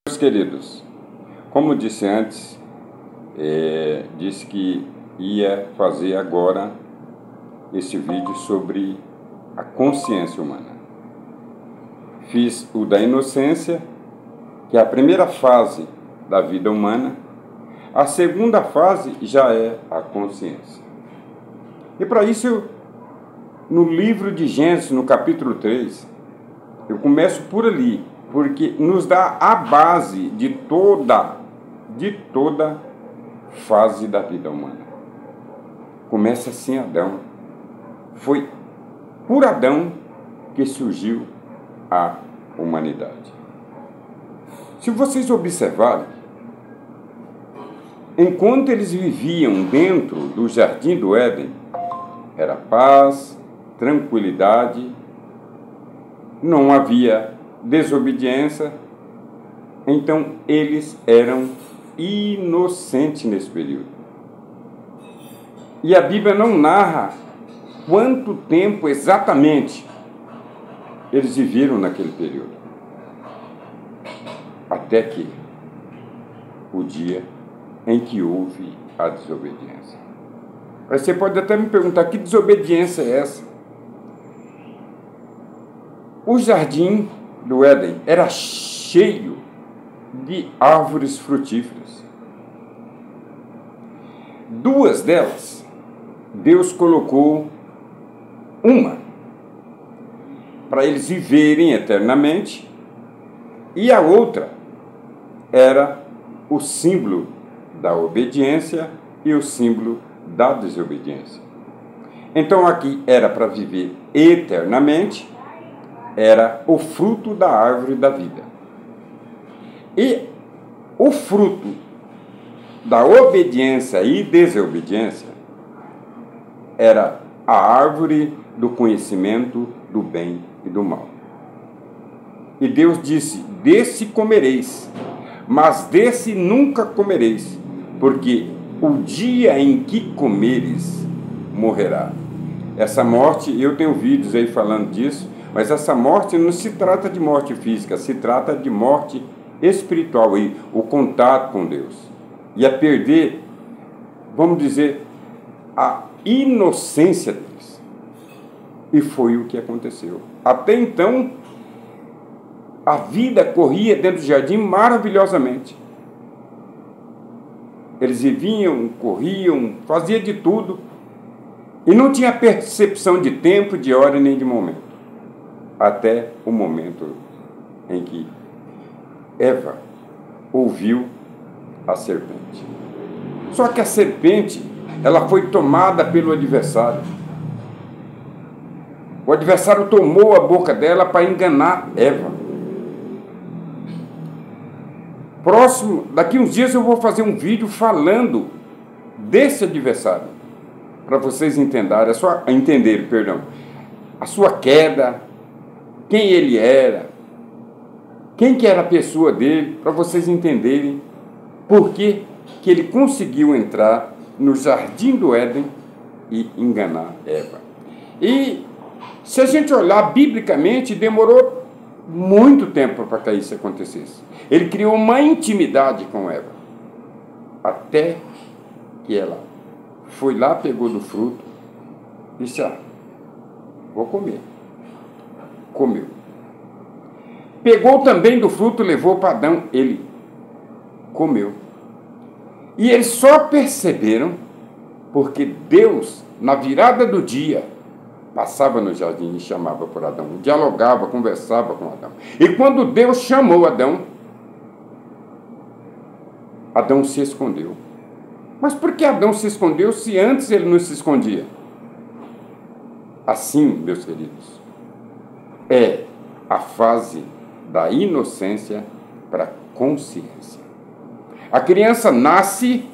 Meus queridos, como disse antes, disse que ia fazer agora esse vídeo sobre a consciência humana. Fiz o da inocência, que é a primeira fase da vida humana. A segunda fase já é a consciência. E para isso, no livro de Gênesis, no capítulo 3, eu começo por ali, porque nos dá a base de toda fase da vida humana. Começa assim Adão. Foi por Adão que surgiu a humanidade. Se vocês observarem, enquanto eles viviam dentro do jardim do Éden, era paz, tranquilidade, não havia desobediência, então eles eram inocentes nesse período. E a Bíblia não narra quanto tempo exatamente eles viveram naquele período. Até que o dia em que houve a desobediência. Aí você pode até me perguntar, que desobediência é essa? O jardim do Éden era cheio de árvores frutíferas. Duas delas, Deus colocou uma para eles viverem eternamente, e a outra era o símbolo da obediência e o símbolo da desobediência. Então aqui era para viver eternamente, era o fruto da árvore da vida. E o fruto da obediência e desobediência era a árvore do conhecimento do bem e do mal. E Deus disse: desse comereis, mas desse nunca comereis, porque o dia em que comeres, morrerá. Essa morte, eu tenho vídeos aí falando disso, mas essa morte não se trata de morte física, se trata de morte espiritual, aí, o contato com Deus. E a perder, vamos dizer, a inocência deles. E foi o que aconteceu. Até então, a vida corria dentro do jardim maravilhosamente. Eles viviam, corriam, faziam de tudo. E não tinha percepção de tempo, de hora nem de momento. Até o momento em que Eva ouviu a serpente. Só que a serpente, ela foi tomada pelo adversário. O adversário tomou a boca dela para enganar Eva. Próximo, daqui uns dias eu vou fazer um vídeo falando desse adversário, para vocês entenderem, a sua queda, quem ele era, quem que era a pessoa dele, para vocês entenderem por que ele conseguiu entrar no jardim do Éden e enganar Eva. E se a gente olhar biblicamente, demorou muito tempo para que isso acontecesse. Ele criou uma intimidade com Eva, até que ela foi lá, pegou do fruto e disse: vou comer. Comeu. Pegou também do fruto, levou para Adão, ele comeu. E eles só perceberam porque Deus, na virada do dia, passava no jardim e chamava por Adão, dialogava, conversava com Adão. E quando Deus chamou Adão, Adão se escondeu. Mas por que Adão se escondeu se antes ele não se escondia? Assim, meus queridos, é a fase da inocência para a consciência. A criança nasce,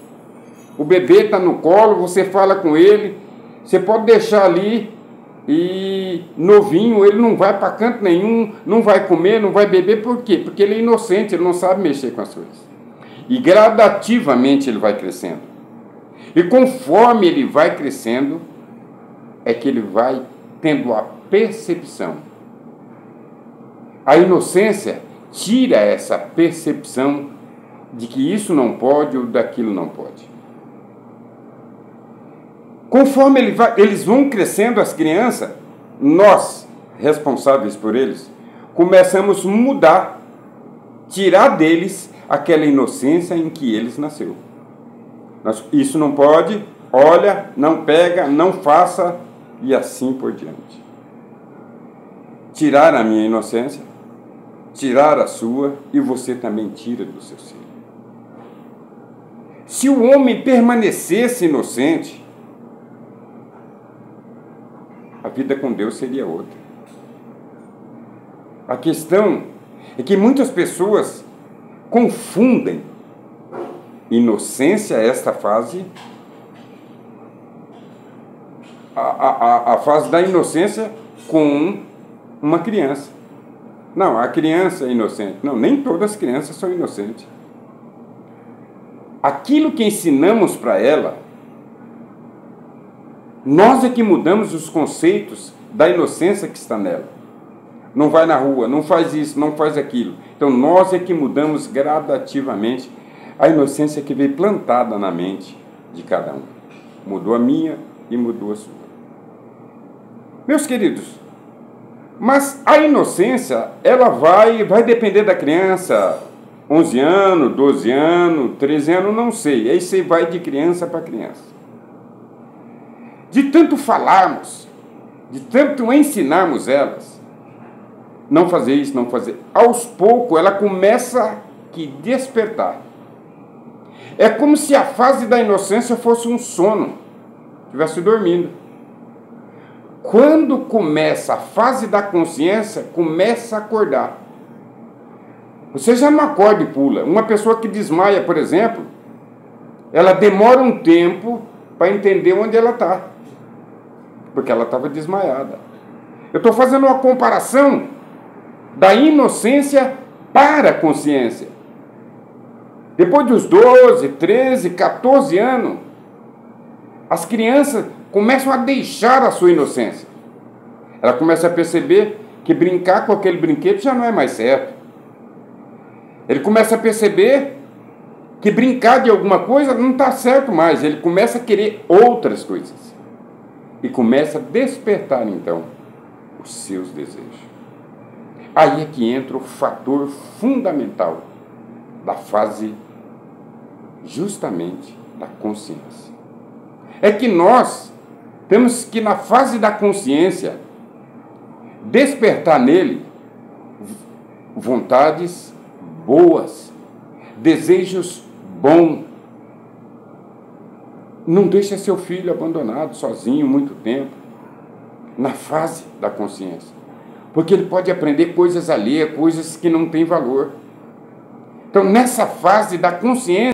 o bebê está no colo, você fala com ele, você pode deixar ali, e novinho, ele não vai para canto nenhum, não vai comer, não vai beber, por quê? Porque ele é inocente, ele não sabe mexer com as coisas. E gradativamente ele vai crescendo. E conforme ele vai crescendo, é que ele vai tendo a percepção. A inocência tira essa percepção de que isso não pode ou daquilo não pode. Conforme eles vão crescendo, as crianças, nós, responsáveis por eles, começamos a mudar, tirar deles aquela inocência em que eles nasceram. Isso não pode, olha, não pega, não faça, e assim por diante. Tirar a minha inocência, tirar a sua, e você também tira do seu ser. Se o homem permanecesse inocente, a vida com Deus seria outra. A questão é que muitas pessoas confundem inocência, esta fase, a fase da inocência com uma criança. Não, a criança é inocente. Não, nem todas as crianças são inocentes. Aquilo que ensinamos para ela, nós é que mudamos os conceitos da inocência que está nela. Não vai na rua, não faz isso, não faz aquilo. Então nós é que mudamos gradativamente a inocência que veio plantada na mente de cada um. Mudou a minha e mudou a sua. Meus queridos, mas a inocência, ela vai depender da criança, 11 anos, 12 anos, 13 anos, não sei. Aí você vai de criança para criança. De tanto falarmos, de tanto ensinarmos elas, não fazer isso, não fazer. Aos poucos ela começa a despertar. É como se a fase da inocência fosse um sono, estivesse dormindo. Quando começa a fase da consciência, começa a acordar. Você já não acorda e pula. Uma pessoa que desmaia, por exemplo, ela demora um tempo para entender onde ela está, porque ela estava desmaiada. Eu estou fazendo uma comparação da inocência para a consciência. Depois dos 12, 13, 14 anos, as crianças começam a deixar a sua inocência. Ela começa a perceber que brincar com aquele brinquedo já não é mais certo. Ele começa a perceber que brincar de alguma coisa não está certo mais. Ele começa a querer outras coisas. E começa a despertar, então, os seus desejos. Aí é que entra o fator fundamental da fase, justamente, da consciência. É que nós temos que, na fase da consciência, despertar nele vontades boas, desejos bons. Não deixa seu filho abandonado, sozinho, muito tempo, na fase da consciência. Porque ele pode aprender coisas alheias, coisas que não têm valor. Então, nessa fase da consciência,